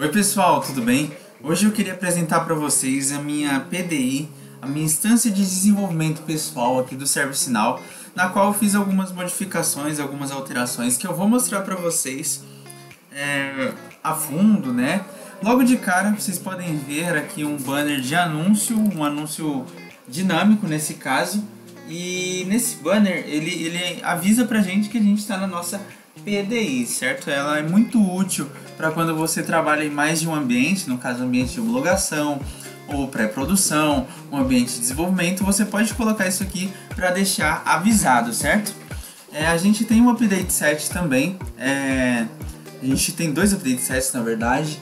Oi pessoal, tudo bem? Hoje eu queria apresentar para vocês a minha PDI, a minha instância de desenvolvimento pessoal aqui do ServiceNow, na qual eu fiz algumas modificações, algumas alterações que eu vou mostrar para vocês a fundo, né? Logo de cara vocês podem ver aqui um banner de anúncio, um anúncio dinâmico nesse caso, e nesse banner ele avisa pra gente que a gente está na nossa PDI, certo? Ela é muito útil para quando você trabalha em mais de um ambiente, no caso ambiente de homologação ou pré-produção, um ambiente de desenvolvimento. Você pode colocar isso aqui para deixar avisado, certo? A gente tem um update set também, a gente tem dois update sets na verdade,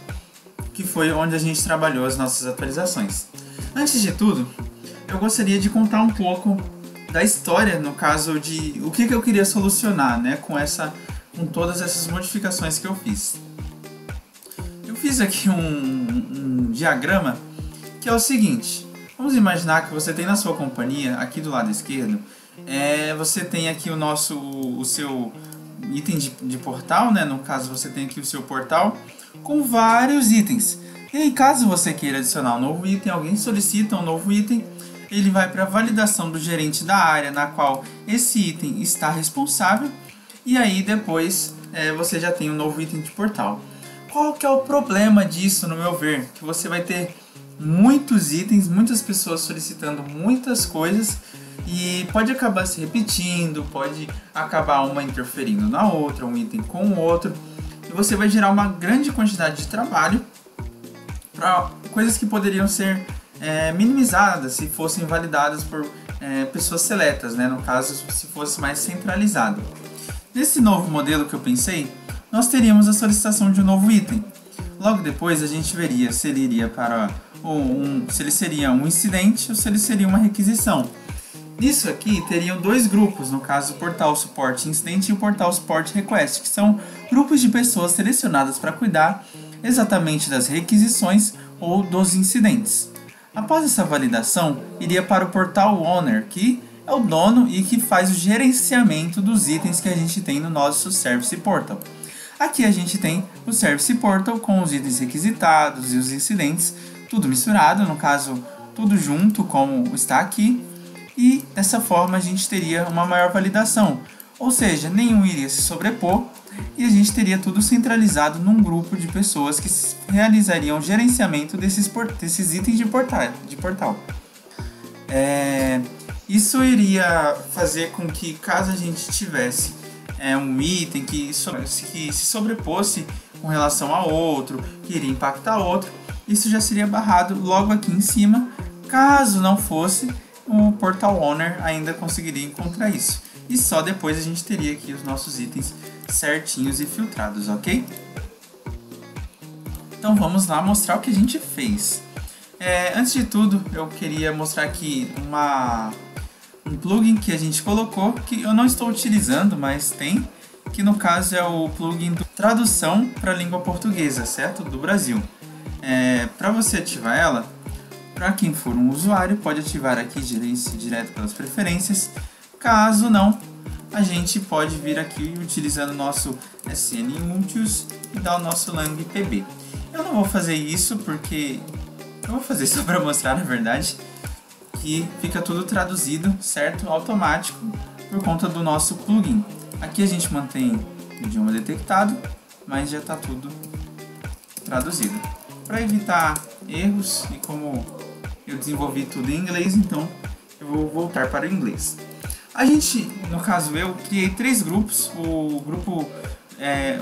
que foi onde a gente trabalhou as nossas atualizações. Antes de tudo, eu gostaria de contar um pouco da história, no caso de o que eu queria solucionar, né, com todas essas modificações que eu fiz. Eu fiz aqui um diagrama que é o seguinte: vamos imaginar que você tem na sua companhia, aqui do lado esquerdo, você tem aqui o seu item de portal, né? No caso você tem aqui o seu portal com vários itens. E aí, caso você queira adicionar um novo item, alguém solicita um novo item, ele vai para a validação do gerente da área na qual esse item está responsável. E aí depois você já tem um novo item de portal. Qual que é o problema disso, no meu ver? Que você vai ter muitos itens, muitas pessoas solicitando muitas coisas e pode acabar se repetindo, pode acabar uma interferindo na outra, um item com o outro. E você vai gerar uma grande quantidade de trabalho para coisas que poderiam ser minimizadas se fossem validadas por pessoas seletas, né? No caso, se fosse mais centralizado. Nesse novo modelo que eu pensei, nós teríamos a solicitação de um novo item. Logo depois a gente veria se ele iria para se ele seria um incidente ou se ele seria uma requisição. Nisso aqui teriam dois grupos, no caso o Portal Suporte Incidente e o Portal Suporte Request, que são grupos de pessoas selecionadas para cuidar exatamente das requisições ou dos incidentes. Após essa validação, iria para o Portal Owner, que é o dono e que faz o gerenciamento dos itens que a gente tem no nosso Service Portal. Aqui a gente tem o Service Portal com os itens requisitados e os incidentes, tudo misturado, no caso, tudo junto como está aqui. E dessa forma a gente teria uma maior validação, ou seja, nenhum iria se sobrepor e a gente teria tudo centralizado num grupo de pessoas que realizariam o gerenciamento desses itens de portal. Isso iria fazer com que, caso a gente tivesse um item que se sobreposse com relação a outro, que iria impactar outro, isso já seria barrado logo aqui em cima. Caso não fosse, o Portal Owner ainda conseguiria encontrar isso. E só depois a gente teria aqui os nossos itens certinhos e filtrados, ok? Então vamos lá mostrar o que a gente fez. Antes de tudo, eu queria mostrar aqui um plugin que a gente colocou, que eu não estou utilizando, mas tem, que no caso é o plugin de tradução para a língua portuguesa, certo? Do Brasil. Para você ativar ela, para quem for um usuário, pode ativar aqui direto pelas preferências. Caso não, a gente pode vir aqui utilizando o nosso SN Multius e dar o nosso lang pb. Eu não vou fazer isso porque eu vou fazer só para mostrar, na verdade, que fica tudo traduzido, certo? Automático, por conta do nosso plugin. Aqui a gente mantém o idioma detectado, mas já está tudo traduzido. Para evitar erros, e como eu desenvolvi tudo em inglês, então eu vou voltar para o inglês. No caso eu criei 3 grupos.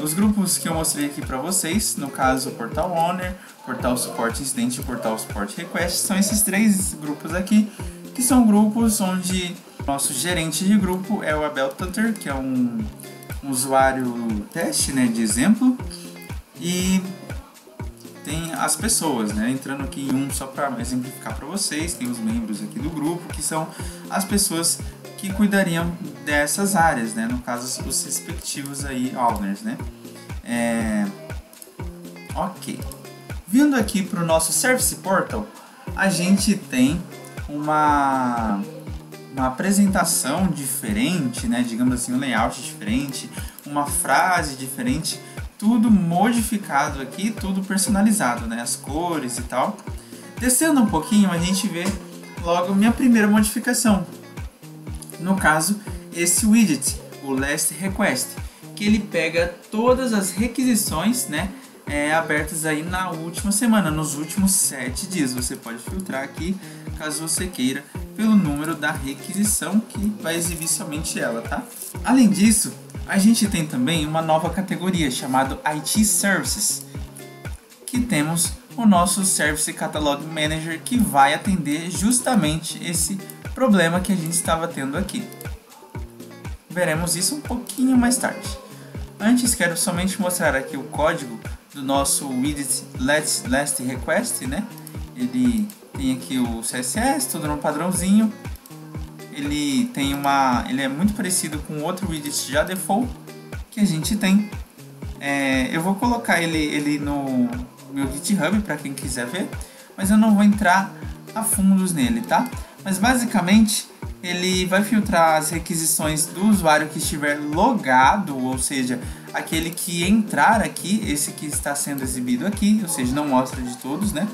Os grupos que eu mostrei aqui para vocês, no caso o Portal Owner, Portal Suporte Incidente e o Portal Suporte Request, são esses 3 grupos aqui, que são grupos onde nosso gerente de grupo é o Abel Tutter, que é um usuário teste, né, de exemplo, e tem as pessoas, né, entrando aqui em só para exemplificar para vocês, tem os membros aqui do grupo, que são as pessoas que cuidariam dessas áreas, né, no caso os respectivos aí owners, né. Ok. Vindo aqui para o nosso Service Portal, a gente tem uma apresentação diferente, né, digamos assim, um layout diferente, uma frase diferente. tudo modificado aqui, tudo personalizado, né? As cores e tal. Descendo um pouquinho, a gente vê logo minha primeira modificação. No caso, esse widget, o Last Request, que ele pega todas as requisições, né, abertas aí na última semana, nos últimos 7 dias. Você pode filtrar aqui, caso você queira, pelo número da requisição, que vai exibir somente ela, tá? Além disso, a gente tem também uma nova categoria chamada IT Services, que temos o nosso Service Catalog Manager, que vai atender justamente esse problema que a gente estava tendo aqui. Veremos isso um pouquinho mais tarde. Antes, quero somente mostrar aqui o código do nosso widget Last Request, né? Ele tem aqui o CSS, tudo no padrãozinho. Ele é muito parecido com outro widget já default que a gente tem. Eu vou colocar ele no meu GitHub para quem quiser ver, mas eu não vou entrar a fundos nele, tá? Mas basicamente ele vai filtrar as requisições do usuário que estiver logado, ou seja, aquele que entrar aqui, esse que está sendo exibido aqui, ou seja, não mostra de todos, né?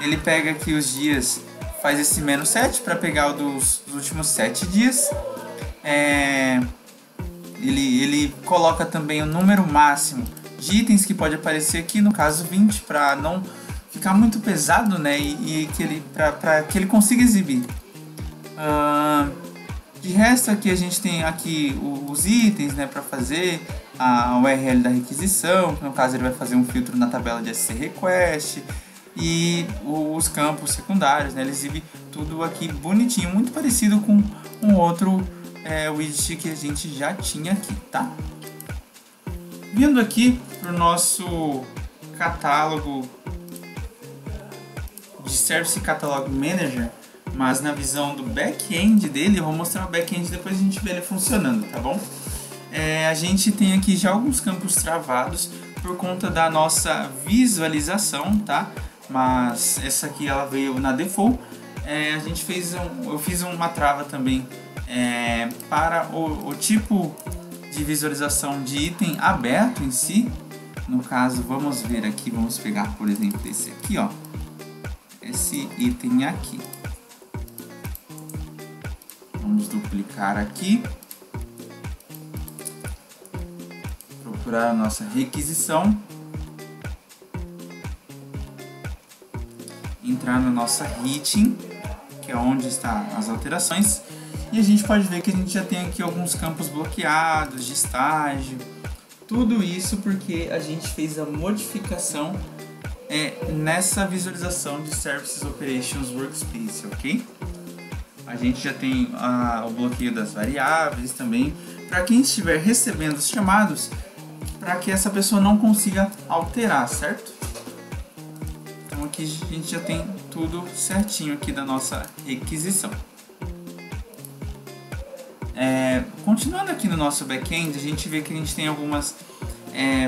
Ele pega aqui os dias, faz esse -7 para pegar o dos últimos 7 dias. Ele coloca também o número máximo de itens que pode aparecer aqui, no caso 20, para não ficar muito pesado, né? Para que ele consiga exibir. De resto, aqui a gente tem aqui os itens, né, para fazer a URL da requisição, que no caso ele vai fazer um filtro na tabela de SC Request, e os campos secundários, né? Ele exibe tudo aqui bonitinho, muito parecido com um outro widget que a gente já tinha aqui, tá? Vindo aqui para o nosso catálogo de Service Catalog Manager, mas na visão do back-end dele, eu vou mostrar o back-end depois a gente vê ele funcionando, tá bom? A gente tem aqui já alguns campos travados por conta da nossa visualização, tá? Mas essa aqui ela veio na default. Eu fiz uma trava também para o tipo de visualização de item aberto em si. No caso, vamos ver aqui, vamos pegar por exemplo esse aqui, ó, esse item aqui. Vamos duplicar aqui, procurar a nossa requisição, entrar na nossa heading, que é onde está as alterações, e a gente pode ver que a gente já tem aqui alguns campos bloqueados de estágio. Tudo isso porque a gente fez a modificação nessa visualização de Services Operations Workspace, ok? A gente já tem o bloqueio das variáveis também, para quem estiver recebendo os chamados, para que essa pessoa não consiga alterar, certo? Então aqui a gente já tem tudo certinho aqui da nossa requisição. Continuando aqui no nosso back-end, a gente vê que a gente tem algumas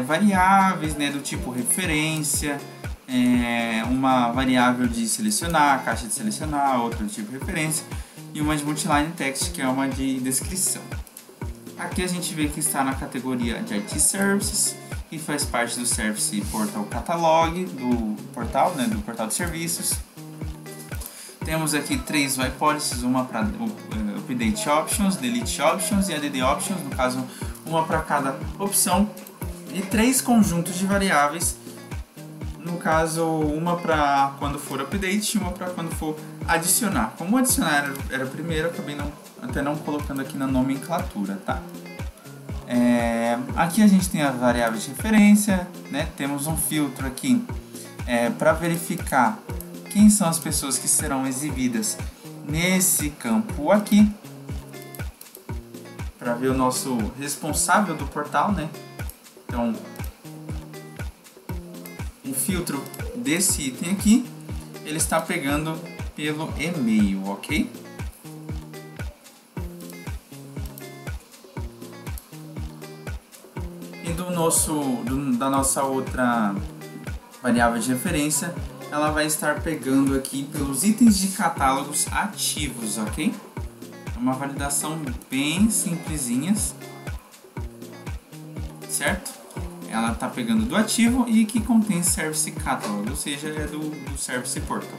variáveis, né, do tipo referência, uma variável de selecionar, caixa de selecionar, outra do tipo referência, e uma de multiline text, que é uma de descrição. Aqui a gente vê que está na categoria de IT Services, que faz parte do Service Portal Catalog, do portal, né, do portal de serviços. Temos aqui 3 UI Policies, uma para Update Options, Delete Options e ADD Options, no caso uma para cada opção, e 3 conjuntos de variáveis, no caso uma para quando for update e uma para quando for adicionar. Como adicionar era primeiro, eu acabei até não colocando aqui na nomenclatura, tá? Aqui a gente tem as variáveis de referência, né? Temos um filtro aqui para verificar quem são as pessoas que serão exibidas nesse campo aqui, para ver o nosso responsável do portal, né? Então, um filtro desse item aqui, ele está pegando pelo e-mail, ok? E da nossa outra variável de referência, ela vai estar pegando aqui pelos itens de catálogos ativos, ok? É uma validação bem simplesinha, certo? ela está pegando do ativo e que contém Service Catalog, ou seja, é do Service Portal.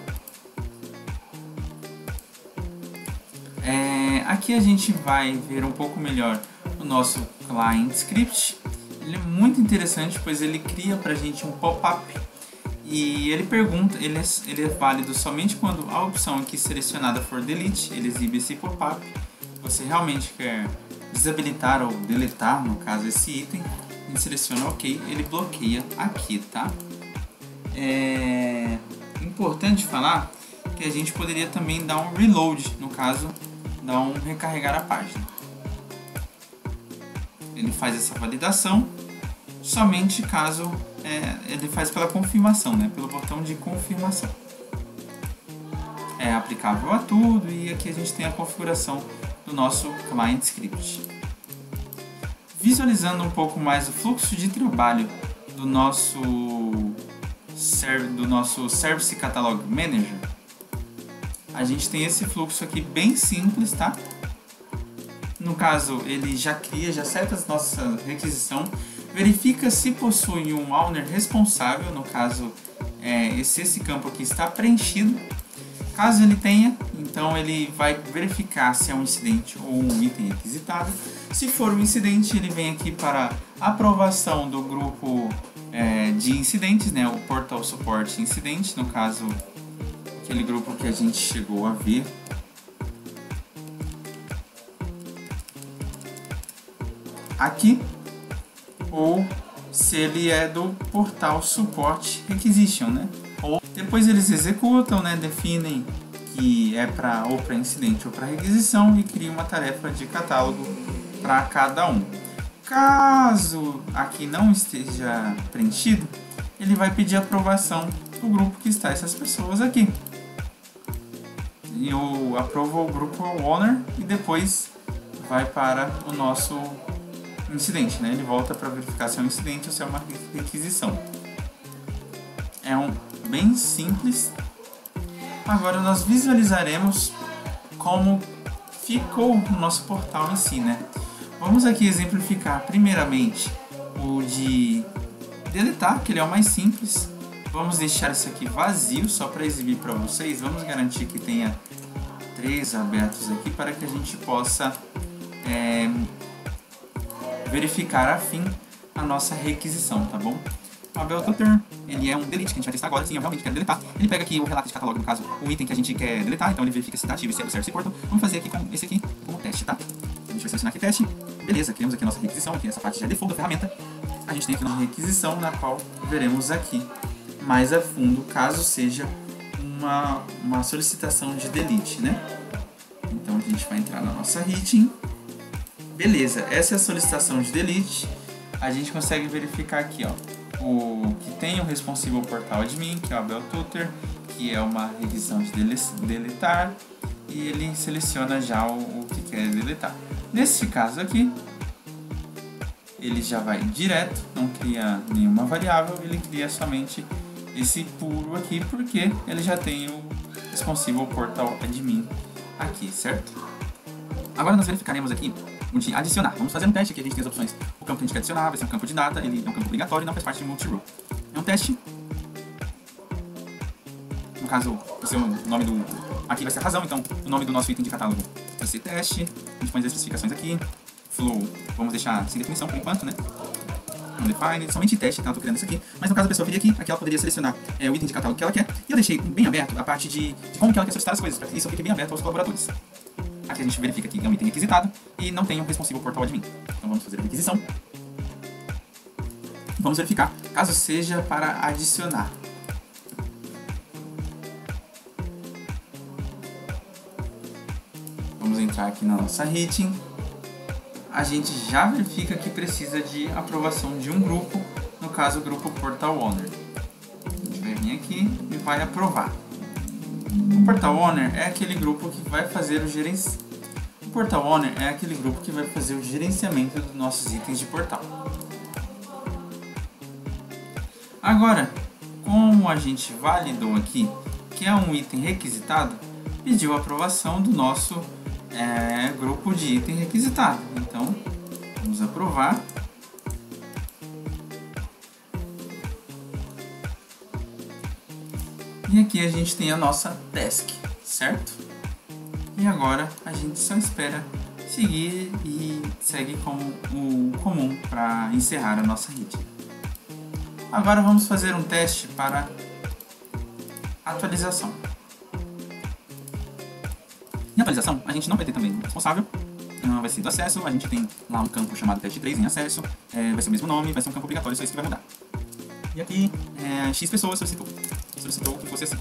Aqui a gente vai ver um pouco melhor o nosso Client Script. Ele é muito interessante, pois ele cria para a gente um pop-up e ele pergunta, ele é válido somente quando a opção aqui selecionada for Delete, ele exibe esse pop-up. Você realmente quer desabilitar ou deletar, no caso, esse item, a gente seleciona OK, ele bloqueia aqui, tá? É importante falar que a gente poderia também dar um reload, no caso, dar um recarregar a página. Ele faz essa validação somente caso ele faz pela confirmação, né? Pelo botão de confirmação. É aplicável a tudo e aqui a gente tem a configuração do nosso Client Script. Visualizando um pouco mais o fluxo de trabalho do nosso Service Catalog Manager, a gente tem esse fluxo aqui bem simples, tá? No caso, ele já seta a nossa requisição, verifica se possui um owner responsável, no caso, se esse campo aqui está preenchido. Caso ele tenha, então ele vai verificar se é um incidente ou um item requisitado. Se for um incidente, ele vem aqui para aprovação do grupo de incidentes, né? O Portal Support Incident, no caso, aquele grupo que a gente chegou a ver. Aqui, ou se ele é do Portal Support Requisition, né? Ou depois eles executam, né? Definem que é para incidente ou para requisição e criam uma tarefa de catálogo para cada um. Caso aqui não esteja preenchido, ele vai pedir aprovação do grupo que está essas pessoas aqui. Eu aprovo o grupo owner e depois vai para o nosso incidente, né? Ele volta para verificar se é um incidente ou se é uma requisição. É bem simples. Agora nós visualizaremos como ficou o nosso portal em si, né? Vamos aqui exemplificar primeiramente o de deletar, que ele é o mais simples. Vamos deixar isso aqui vazio só para exibir para vocês. Vamos garantir que tenha 3 abertos aqui para que a gente possa verificar a fim a nossa requisição, tá bom? O Abel Tutor, ele é um delete que a gente vai testar agora. Sim, eu realmente quero deletar. Ele pega aqui o relato de catálogo, no caso, o item que a gente quer deletar, então ele verifica se está ativo e se é do Service Portal. Vamos fazer aqui com esse aqui como teste, tá? A gente vai selecionar aqui teste. Beleza, criamos aqui a nossa requisição, aqui essa parte já é default da ferramenta. A gente tem aqui uma requisição na qual veremos aqui mais a fundo, caso seja uma solicitação de delete, né? Então a gente vai entrar na nossa rating. Beleza, essa é a solicitação de delete. A gente consegue verificar aqui, ó, o que tem o responsivo portal admin, que é o Abel Tutor, que é uma revisão de deletar, e ele seleciona já o que quer deletar. Nesse caso aqui, ele já vai direto, não cria nenhuma variável, ele cria somente esse puro aqui, porque ele já tem o responsivo portal admin aqui, certo? Agora nós verificaremos aqui o de adicionar. Vamos fazer um teste aqui, a gente tem as opções. O campo que a gente quer adicionar vai ser um campo de data, ele é um campo obrigatório e não faz parte de multi-rule. É um teste. No caso, vai ser o nome do... Aqui vai ser a razão, então o nome do nosso item de catálogo vai ser teste. A gente põe as especificações aqui. Flow, vamos deixar sem definição por enquanto, né? Undefined, somente teste, tá? Eu tô criando isso aqui. Mas no caso a pessoa viria aqui, aqui ela poderia selecionar o item de catálogo que ela quer. E eu deixei bem aberto a parte de como que ela quer solicitar as coisas, para que isso fique bem aberto aos colaboradores. Aqui a gente verifica que é um item requisitado e não tem um responsivo portal admin. Então vamos fazer a requisição. Vamos verificar caso seja para adicionar. Vamos entrar aqui na nossa rating. A gente já verifica que precisa de aprovação de um grupo, no caso o grupo Portal Owner. A gente vai vir aqui e vai aprovar. O Portal Owner é aquele grupo que vai fazer o gerenciamento. O Portal Owner é aquele grupo que vai fazer o gerenciamento dos nossos itens de portal. Agora, como a gente validou aqui que é um item requisitado, pediu a aprovação do nosso grupo de item requisitado. Então, vamos aprovar. E aqui a gente tem a nossa task, certo? E agora a gente só espera seguir e segue como o comum para encerrar a nossa rede. Agora vamos fazer um teste para atualização. Em atualização, a gente não vai ter também um responsável, vai ser do acesso, a gente tem lá um campo chamado teste 3 em acesso, vai ser o mesmo nome, vai ser um campo obrigatório, só isso que vai mudar. E aqui, X pessoas solicitou que fosse assim.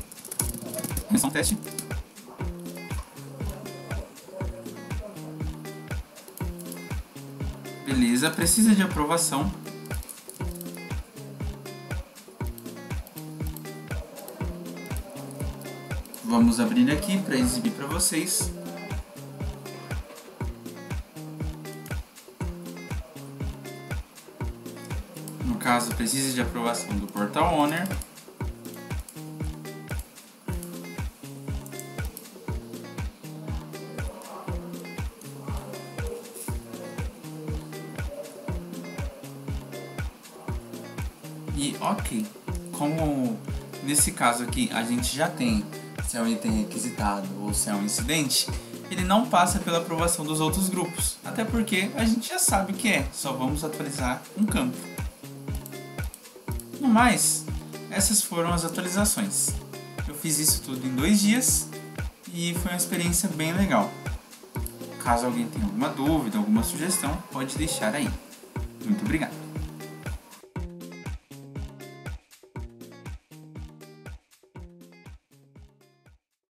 É só um teste. Beleza, precisa de aprovação. Vamos abrir aqui para exibir para vocês. No caso, precisa de aprovação do Portal Owner. E ok, como nesse caso aqui a gente já tem se é um item requisitado ou se é um incidente, ele não passa pela aprovação dos outros grupos, até porque a gente já sabe o que é, só vamos atualizar um campo. No mais, essas foram as atualizações. Eu fiz isso tudo em 2 dias e foi uma experiência bem legal. Caso alguém tenha alguma dúvida, alguma sugestão, pode deixar aí. Muito obrigado!